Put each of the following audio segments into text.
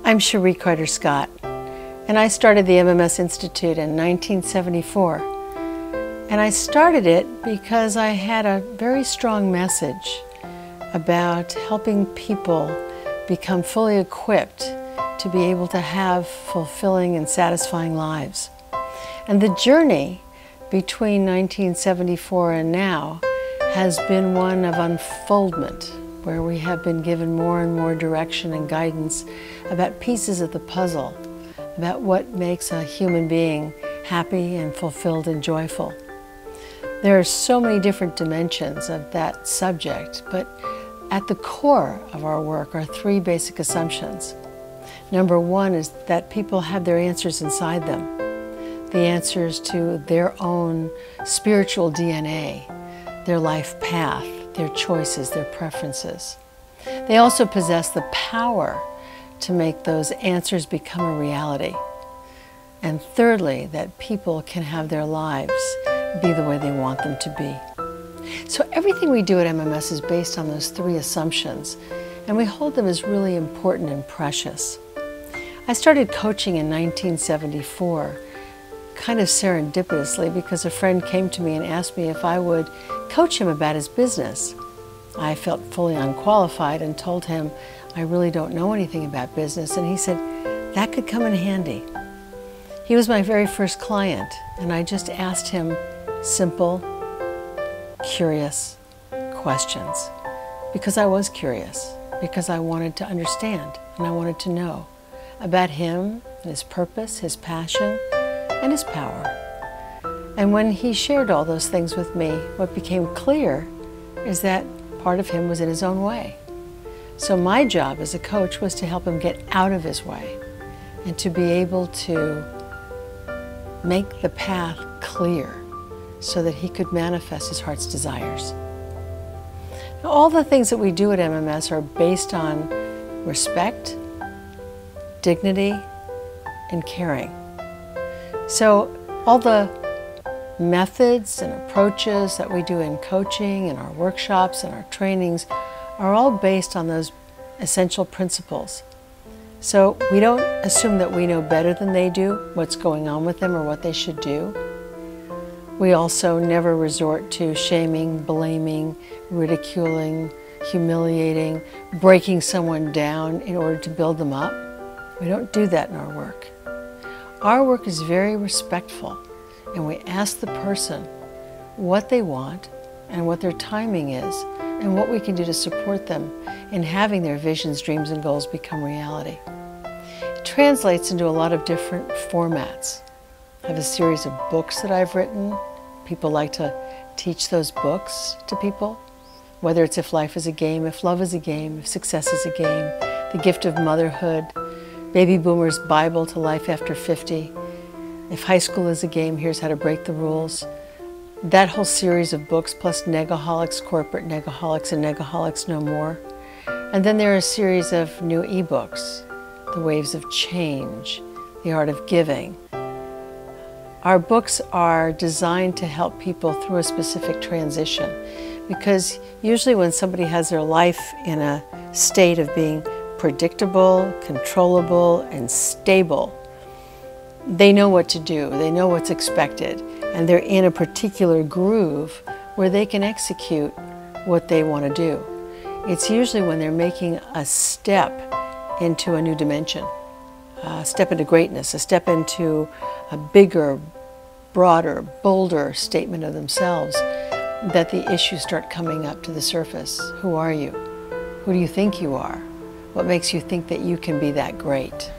I'm Cherie Carter-Scott, and I started the MMS Institute in 1974. And I started it because I had a very strong message about helping people become fully equipped to be able to have fulfilling and satisfying lives. And the journey between 1974 and now has been one of unfoldment, where we have been given more and more direction and guidance about pieces of the puzzle, about what makes a human being happy and fulfilled and joyful. There are so many different dimensions of that subject, but at the core of our work are three basic assumptions. Number one is that people have their answers inside them, the answers to their own spiritual DNA, their life path, their choices, their preferences. They also possess the power to make those answers become a reality. And thirdly, that people can have their lives be the way they want them to be. So everything we do at MMS is based on those three assumptions, and we hold them as really important and precious. I started coaching in 1974, kind of serendipitously, because a friend came to me and asked me if I would coach him about his business. I felt fully unqualified and told him I really don't know anything about business, and he said that could come in handy. He was my very first client, and I just asked him simple, curious questions because I was curious, because I wanted to understand and I wanted to know about him and his purpose, his passion, and his power. And when he shared all those things with me, what became clear is that part of him was in his own way. So my job as a coach was to help him get out of his way and to be able to make the path clear so that he could manifest his heart's desires. Now, all the things that we do at MMS are based on respect, dignity, and caring. So all the methods and approaches that we do in coaching and our workshops and our trainings are all based on those essential principles. So we don't assume that we know better than they do what's going on with them or what they should do. We also never resort to shaming, blaming, ridiculing, humiliating, breaking someone down in order to build them up. We don't do that in our work. Our work is very respectful, and we ask the person what they want and what their timing is and what we can do to support them in having their visions, dreams, and goals become reality. It translates into a lot of different formats. I have a series of books that I've written. People like to teach those books to people, whether it's If Life is a Game, If Love is a Game, If Success is a Game, The Gift of Motherhood, Baby Boomer's Bible to Life After 50, If High School is a Game, Here's How to Break the Rules. That whole series of books, plus Negaholics, Corporate Negaholics, and Negaholics No More. And then there are a series of new ebooks, The Waves of Change, The Art of Giving. Our books are designed to help people through a specific transition, because usually when somebody has their life in a state of being predictable, controllable, and stable, they know what to do, they know what's expected, and they're in a particular groove where they can execute what they want to do. It's usually when they're making a step into a new dimension, a step into greatness, a step into a bigger, broader, bolder statement of themselves, that the issues start coming up to the surface. Who are you? Who do you think you are? What makes you think that you can be that great?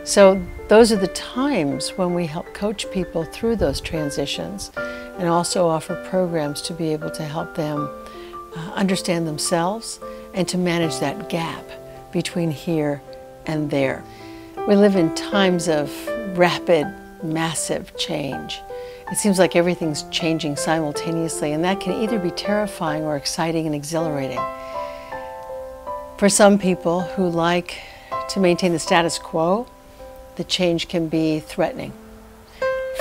So those are the times when we help coach people through those transitions and also offer programs to be able to help them understand themselves and to manage that gap between here and there. We live in times of rapid, massive change. It seems like everything's changing simultaneously, and that can either be terrifying or exciting and exhilarating. For some people who like to maintain the status quo, the change can be threatening.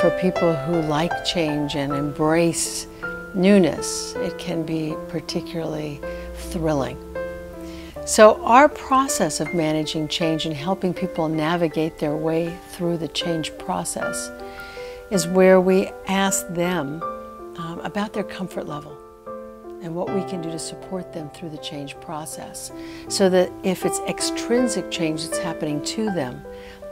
For people who like change and embrace newness, it can be particularly thrilling. So our process of managing change and helping people navigate their way through the change process is where we ask them about their comfort level and what we can do to support them through the change process, so that if it's extrinsic change that's happening to them,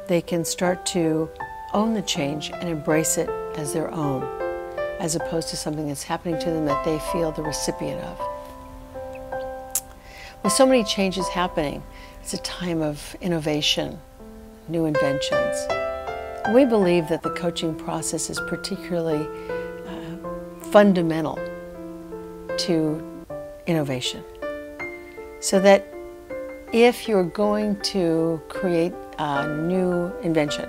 they can start to own the change and embrace it as their own, as opposed to something that's happening to them that they feel the recipient of. With so many changes happening, it's a time of innovation, new inventions. We believe that the coaching process is particularly fundamental to innovation. So that if you're going to create a new invention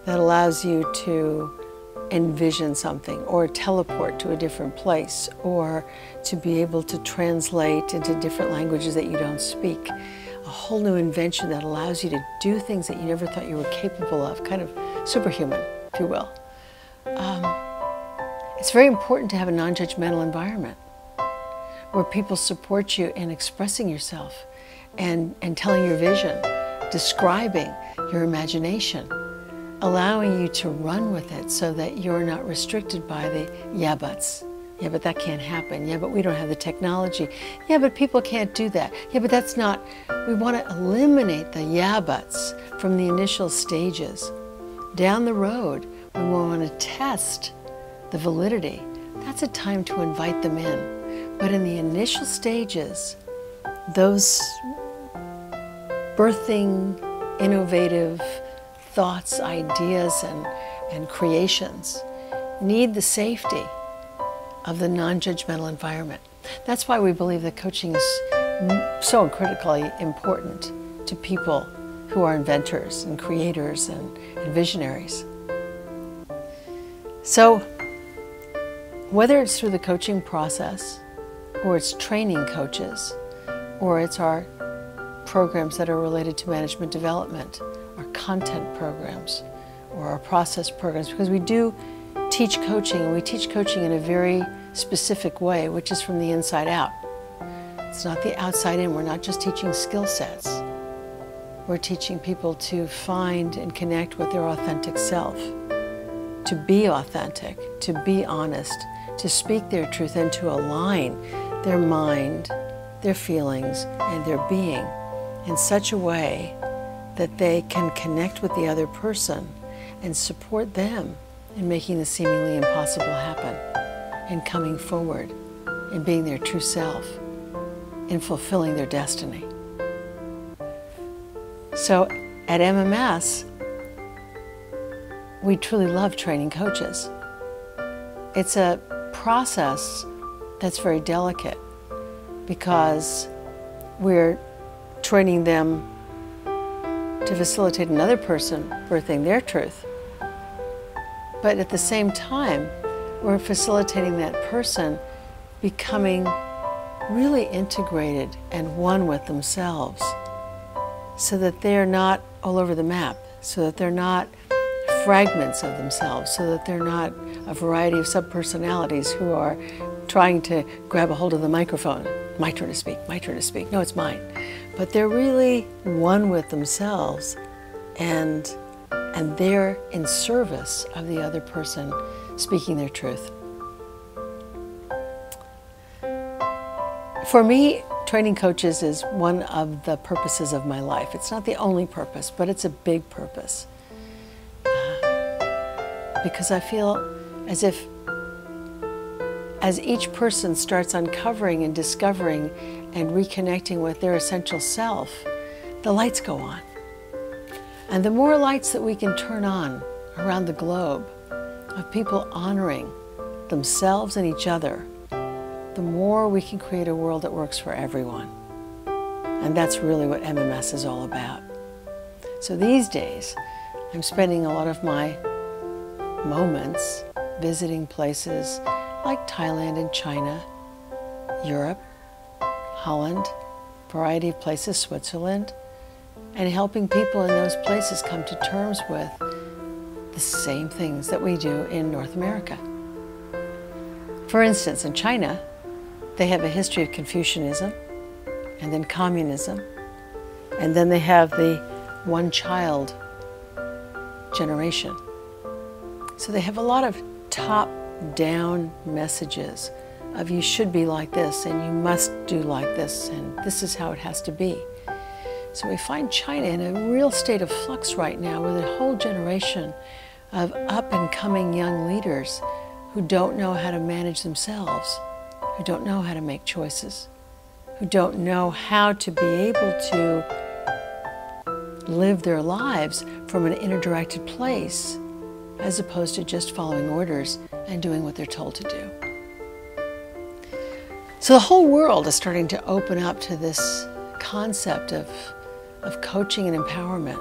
that allows you to envision something, or teleport to a different place, or to be able to translate into different languages that you don't speak, a whole new invention that allows you to do things that you never thought you were capable of, kind of superhuman, if you will. It's very important to have a non-judgmental environment where people support you in expressing yourself and telling your vision, describing your imagination, allowing you to run with it so that you're not restricted by the yeah buts. Yeah, but that can't happen. Yeah, but we don't have the technology. Yeah, but people can't do that. Yeah, but that's not. We want to eliminate the yeah buts from the initial stages. Down the road, when we want to test the validity, that's a time to invite them in. But in the initial stages, those birthing, innovative thoughts, ideas, and creations need the safety of the non-judgmental environment. That's why we believe that coaching is so critically important to people who are inventors and creators and visionaries. So whether it's through the coaching process, or it's training coaches, or it's our programs that are related to management development, our content programs, or our process programs, because we do teach coaching, and we teach coaching in a very specific way, which is from the inside out. It's not the outside in. We're not just teaching skill sets. We're teaching people to find and connect with their authentic self, to be authentic, to be honest, to speak their truth, and to align their mind, their feelings, and their being in such a way that they can connect with the other person and support them in making the seemingly impossible happen, in coming forward, in being their true self, in fulfilling their destiny. So at MMS, we truly love training coaches. It's a process that's very delicate because we're training them to facilitate another person birthing their truth. But at the same time, we're facilitating that person becoming really integrated and one with themselves, so that they're not all over the map, so that they're not fragments of themselves, so that they're not a variety of subpersonalities who are trying to grab a hold of the microphone. My turn to speak, my turn to speak. No, it's mine. But they're really one with themselves, and they're in service of the other person speaking their truth. For me, training coaches is one of the purposes of my life. It's not the only purpose, but it's a big purpose. Because I feel as if as each person starts uncovering and discovering and reconnecting with their essential self, the lights go on. And the more lights that we can turn on around the globe of people honoring themselves and each other, the more we can create a world that works for everyone. And that's really what MMS is all about. So these days, I'm spending a lot of my moments visiting places like Thailand and China, Europe, Holland, a variety of places, Switzerland, and helping people in those places come to terms with the same things that we do in North America. For instance, in China, they have a history of Confucianism and then communism, and then they have the one-child generation. So they have a lot of top-down messages of you should be like this, and you must do like this, and this is how it has to be. So we find China in a real state of flux right now with a whole generation of up-and-coming young leaders who don't know how to manage themselves, who don't know how to make choices, who don't know how to be able to live their lives from an inner-directed place as opposed to just following orders and doing what they're told to do. So the whole world is starting to open up to this concept of coaching and empowerment,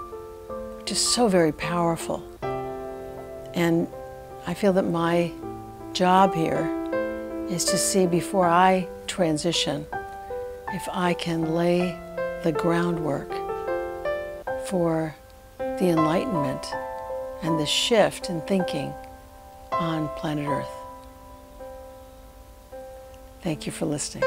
which is so very powerful. And I feel that my job here is to see before I transition if I can lay the groundwork for the enlightenment and the shift in thinking on planet Earth. Thank you for listening.